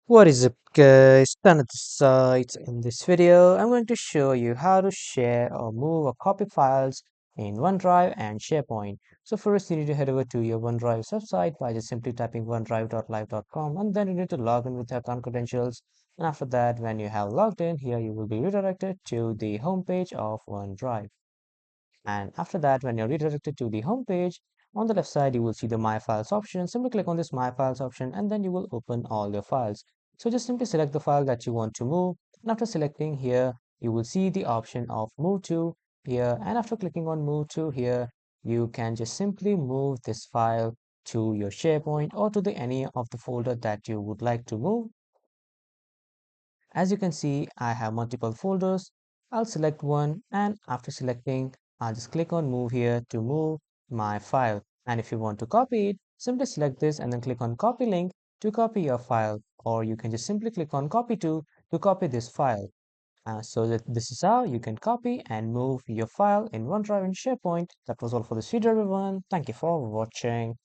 What is up guys, Tan at the side. In this video, I'm going to show you how to share or move or copy files in OneDrive and SharePoint. So first you need to head over to your OneDrive website by just simply typing onedrive.live.com, and then you need to log in with your account credentials. And after that, when you have logged in, here you will be redirected to the home page of OneDrive. And after that, when you're redirected to the home page, on the left side, you will see the My Files option. Simply click on this My Files option, and then you will open all your files. So just simply select the file that you want to move. And after selecting here, you will see the option of Move To here. And after clicking on Move To here, you can just simply move this file to your SharePoint or to the any of the folder that you would like to move. As you can see, I have multiple folders. I'll select one, and after selecting, I'll just click on move here to move my file. And if you want to copy it, simply select this and then click on copy link to copy your file, or you can just simply click on copy to copy this file. So that this is how you can copy and move your file in OneDrive and SharePoint. That was all for this video, everyone. Thank you for watching.